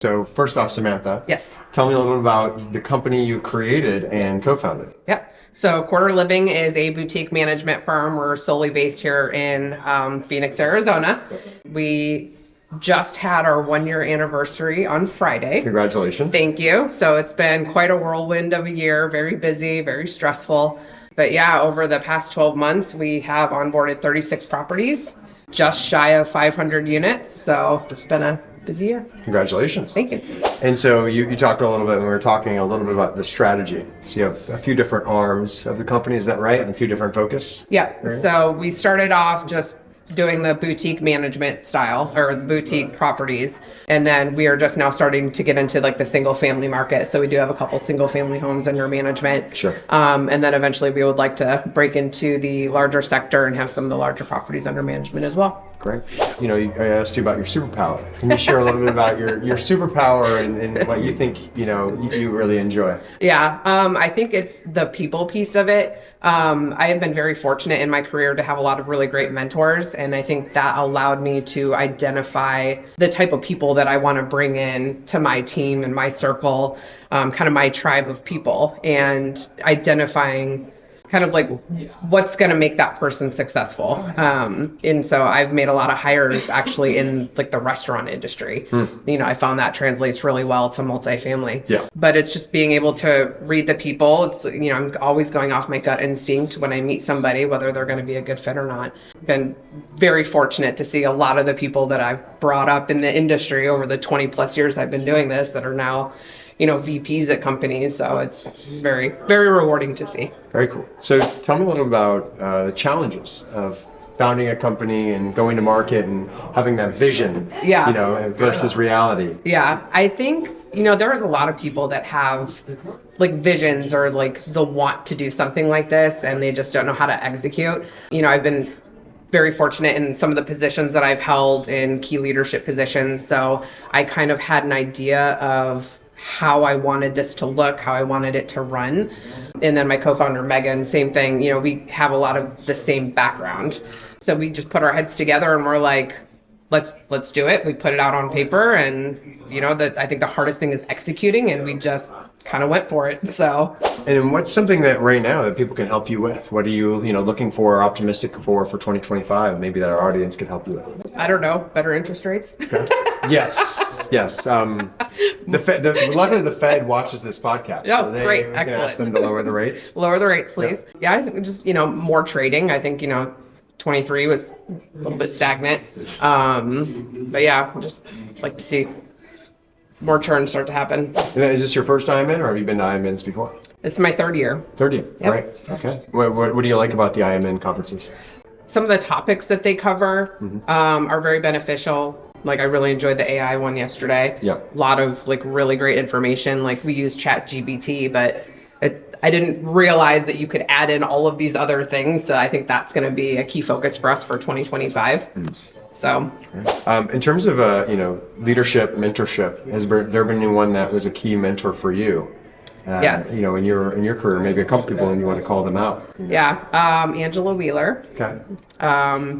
So first off, Samantha. Yes. Tell me a little bit about the company you've created and co-founded. Yeah. So Quartr Living is a boutique management firm. We're solely based here in Phoenix, Arizona. We just had our 1-year anniversary on Friday. Congratulations. Thank you. So it's been quite a whirlwind of a year, very busy, very stressful. But yeah, over the past 12 months, we have onboarded 36 properties, just shy of 500 units. So it's been a busy year. Congratulations. Thank you. And so you talked a little bit, and we were talking a little bit about the strategy. So you have a few different arms of the company, is that right? And a few different focus? Yeah. So we started off just doing the boutique management style or the boutique properties. And then we are just now starting to get into like the single family market. So we do have a couple single family homes under management. Sure. And then eventually we would like to break into the larger sector and have some of the larger properties under management as well. Great. I asked you about your superpower. Can you share a little bit about your superpower and what you think, you really enjoy? Yeah, I think it's the people piece of it. I have been very fortunate in my career to have a lot of really great mentors. And I think that allowed me to identify the type of people that I want to bring in to my team and my circle, kind of my tribe of people, and identifying kind of like what's going to make that person successful. And so I've made a lot of hires actually in like the restaurant industry. I found that translates really well to multifamily. Yeah. But it's just being able to read the people. It's, I'm always going off my gut instinct when I meet somebody, whether they're going to be a good fit or not. Been very fortunate to see a lot of the people that I've brought up in the industry over the 20 plus years I've been doing this that are now VPs at companies. So it's very, very rewarding to see. Very cool. So tell me a little about the challenges of founding a company and going to market and having that vision, versus reality. Yeah, I think, there's a lot of people that have like visions or like the want to do something like this and they just don't know how to execute. I've been very fortunate in some of the positions that I've held in key leadership positions. So I kind of had an idea of how I wanted this to look, how I wanted it to run. And then my co-founder, Megan, same thing. We have a lot of the same background. So we just put our heads together and we're like, let's do it. We put it out on paper and, I think the hardest thing is executing, and we just kind of went for it. So. And what's something that right now that people can help you with? What are you, looking for or optimistic for 2025? Maybe that our audience can help you with. I don't know. Better interest rates. Okay. Yes. Luckily the Fed watches this podcast. Oh, so great. We Excellent. can ask them to lower the rates. Lower the rates, please. Yeah, I think just, more trading. I think, 23 was a little bit stagnant. But yeah, we'll just like to see more churn start to happen. And is this your first IMN, or have you been to IMNs before? This is my third year. Third year, Yep. Right. Okay. What do you like about the IMN conferences? Some of the topics that they cover are very beneficial. Like I really enjoyed the AI one yesterday. Yep. A lot of like really great information. Like we use ChatGPT, but I didn't realize that you could add in all of these other things. So I think that's going to be a key focus for us for 2025. So, in terms of leadership, mentorship, has there been anyone that was a key mentor for you? Yes. In your career, maybe a couple people, and you want to call them out. Yeah, Angela Wheeler. Okay.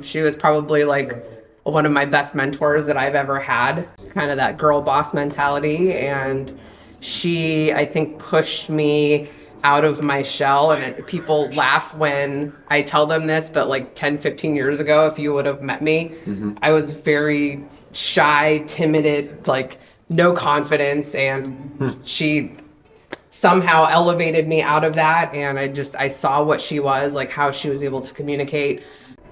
She was probably like one of my best mentors that I've ever had. Kind of that girl boss mentality, and she, I think, pushed me out of my shell. And people laugh when I tell them this, but like 10, 15 years ago, if you would have met me, I was very shy, timid, like no confidence. And she somehow elevated me out of that. And I saw what she was, like how she was able to communicate,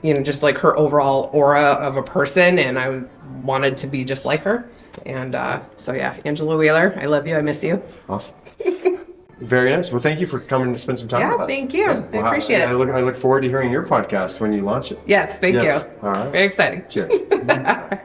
just like her overall aura of a person. And I wanted to be just like her. And so yeah, Angela Wheeler, I love you. I miss you. Awesome. Very nice. Well, thank you for coming to spend some time with us. Thank you. Yeah. I appreciate it. I look forward to hearing your podcast when you launch it. Yes, thank you. All right. Very exciting. Cheers.